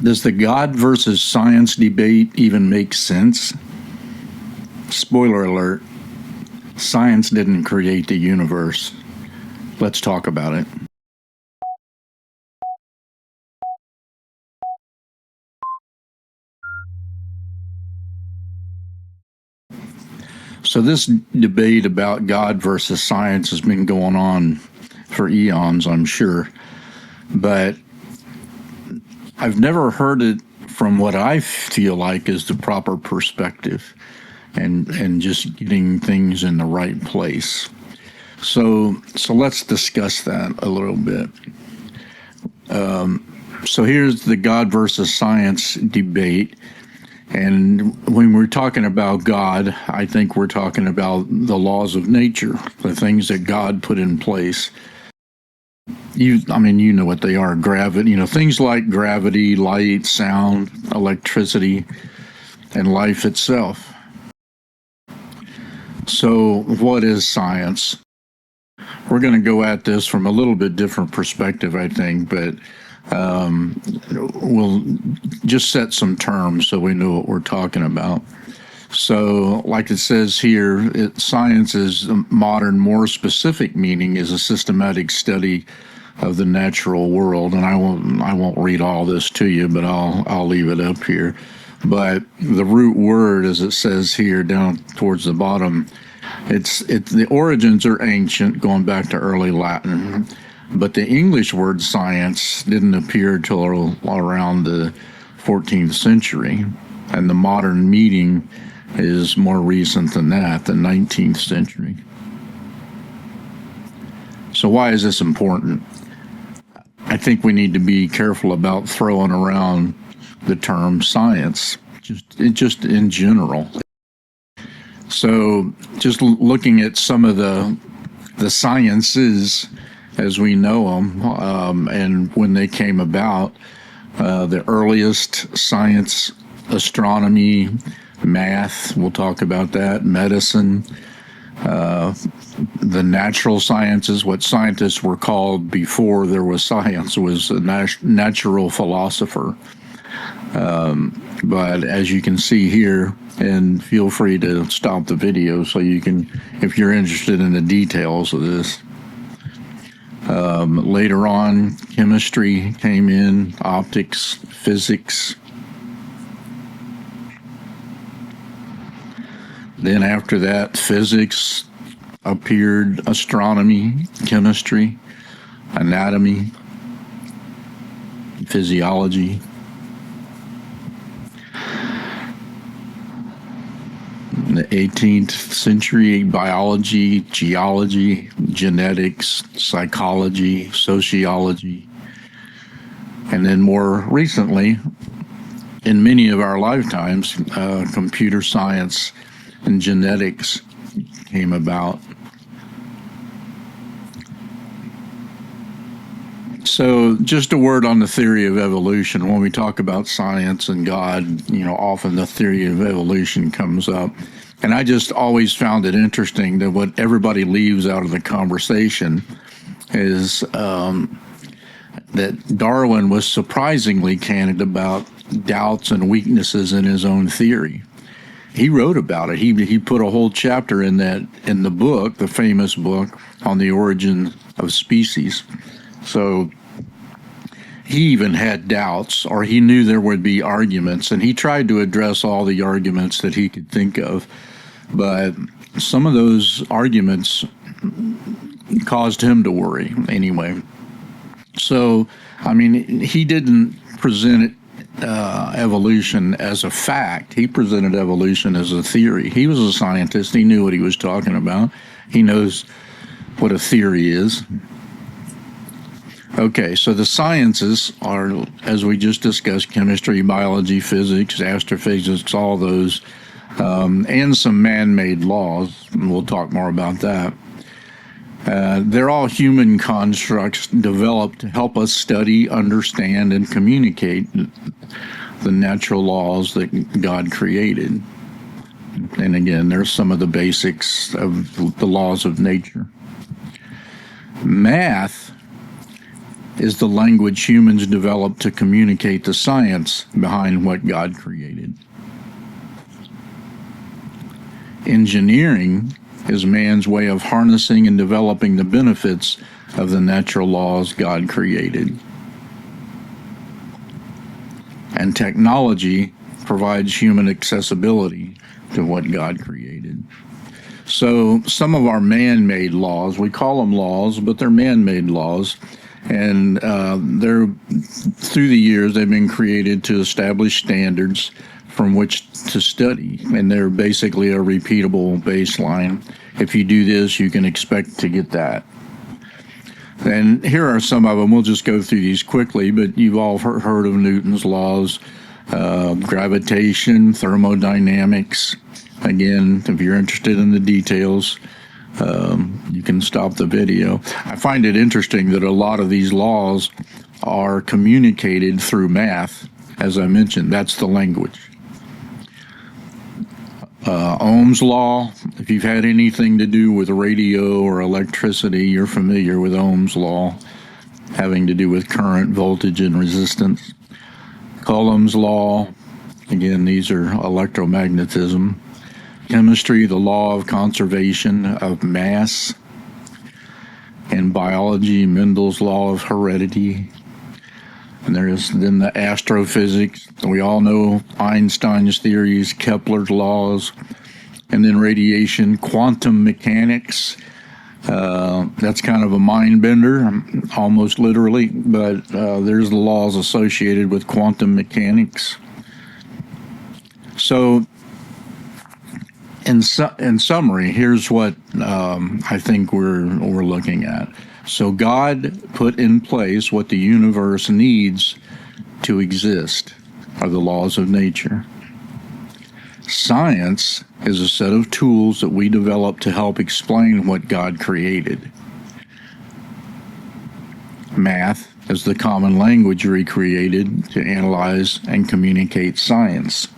Does the God versus science debate even make sense? Spoiler alert, science didn't create the universe. Let's talk about it. So this debate about God versus science has been going on for eons, I'm sure. But I've never heard it from what I feel like is the proper perspective and just getting things in the right place. So let's discuss that a little bit. So here's the God versus science debate. And when we're talking about God, I think we're talking about the laws of nature, the things that God put in place. You know what they are. Gravity, things like gravity, light, sound, electricity, and life itself. So what is science? We're going to go at this from a little bit different perspective, I think, but we'll just set some terms so we know what we're talking about. So, like it says here, science is modern, more specific meaning is a systematic study of the natural world, and I won't read all this to you, but I'll leave it up here. But the root word, as it says here down towards the bottom, the origins are ancient, going back to early Latin. But the English word science didn't appear till around the 14th century, and the modern meaning is more recent than that, the 19th century. So why is this important? I think we need to be careful about throwing around the term science, just in general. So just looking at some of the sciences as we know them, and when they came about, the earliest science, astronomy, math, we'll talk about that, medicine, the natural sciences, what scientists were called before there was science, was a natural philosopher. But as you can see here, and feel free to stop the video so you can, if you're interested in the details of this. Later on, chemistry came in, optics, physics. Then after that, physics appeared, astronomy, chemistry, anatomy, physiology. In the 18th century, biology, geology, genetics, psychology, sociology. And then more recently, in many of our lifetimes, computer science and genetics came about. So just a word on the theory of evolution. When we talk about science and God, often the theory of evolution comes up. And I just always found it interesting that what everybody leaves out of the conversation is that Darwin was surprisingly candid about doubts and weaknesses in his own theory. He wrote about it. He put a whole chapter in the book, the famous book on the origin of species. So he even had doubts, or he knew there would be arguments, and he tried to address all the arguments that he could think of. But some of those arguments caused him to worry anyway. So, he didn't present evolution as a fact. He presented evolution as a theory. He was a scientist. He knew what he was talking about. He knows what a theory is. Okay, so the sciences are, as we just discussed, chemistry, biology, physics, astrophysics, all those, and some man-made laws, and we'll talk more about that. They're all human constructs developed to help us study, understand, and communicate the natural laws that God created. And again, there's some of the basics of the laws of nature. Math is the language humans develop to communicate the science behind what God created. Engineering is man's way of harnessing and developing the benefits of the natural laws God created. And technology provides human accessibility to what God created. So some of our man-made laws, we call them laws, but they're man-made laws, and they're through the years they've been created to establish standards from which to study, and they're basically a repeatable baseline. If you do this, you can expect to get that. And here are some of them. We'll just go through these quickly, but you've all heard of Newton's laws, gravitation, thermodynamics. Again, if you're interested in the details, you can stop the video. I find it interesting that a lot of these laws are communicated through math. As I mentioned, that's the language. Ohm's law, if you've had anything to do with radio or electricity, you're familiar with Ohm's law, having to do with current, voltage, and resistance. Coulomb's law, again, these are electromagnetism. Chemistry, the law of conservation of mass. In biology, Mendel's law of heredity. And there's then the astrophysics. We all know Einstein's theories, Kepler's laws, and then radiation, quantum mechanics. That's kind of a mind bender, almost literally, but there's the laws associated with quantum mechanics. So, in summary, here's what I think we're looking at. So God put in place what the universe needs to exist, are the laws of nature. Science is a set of tools that we develop to help explain what God created. Math is the common language we created to analyze and communicate science.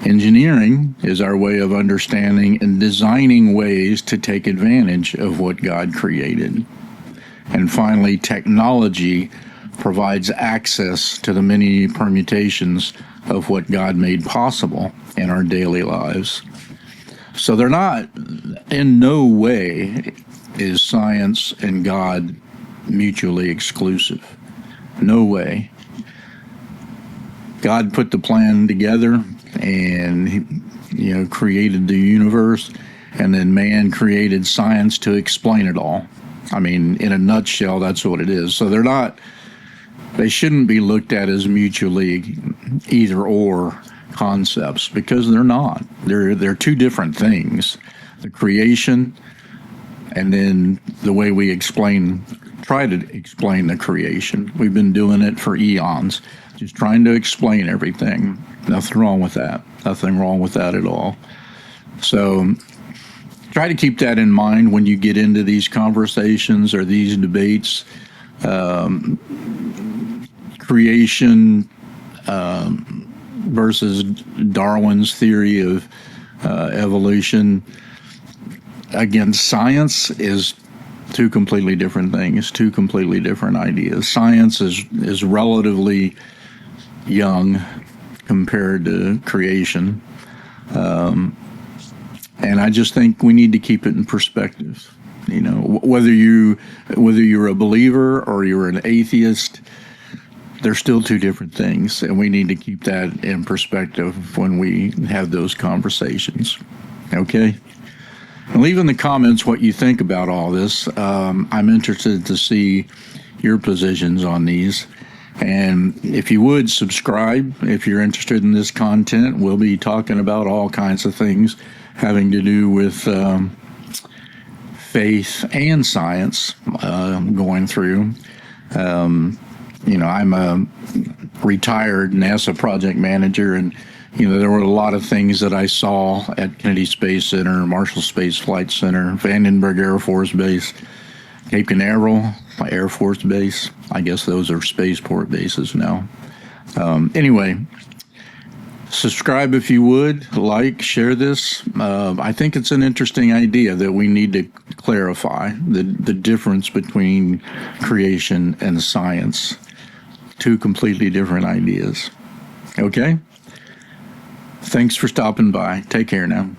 Engineering is our way of understanding and designing ways to take advantage of what God created. And finally, technology provides access to the many permutations of what God made possible in our daily lives. So they're not, in no way is science and God mutually exclusive. No way. God put the plan together and created the universe, and then man created science to explain it all. I mean, in a nutshell, that's what it is. So they shouldn't be looked at as mutually either or concepts, because they're not. They're two different things. The creation and then the way we try to explain the creation. We've been doing it for eons, just trying to explain everything. Nothing wrong with that. Nothing wrong with that at all. So try to keep that in mind when you get into these conversations or these debates. Creation versus Darwin's theory of evolution. Again, science is two completely different things, two completely different ideas. Science is relatively young compared to creation. And I just think we need to keep it in perspective. Whether you're a believer or you're an atheist, they're still two different things, and we need to keep that in perspective when we have those conversations. Okay? And leave in the comments what you think about all this. I'm interested to see your positions on these. And if you would, subscribe if you're interested in this content. We'll be talking about all kinds of things having to do with faith and science going through. I'm a retired NASA project manager, and there were a lot of things that I saw at Kennedy Space Center, Marshall Space Flight Center, Vandenberg Air Force Base, Cape Canaveral Air Force Base. I guess those are spaceport bases now. Anyway, Subscribe if you would, like, share this. I think it's an interesting idea that we need to clarify the difference between creation and science. Two completely different ideas. Okay? Thanks for stopping by. Take care now.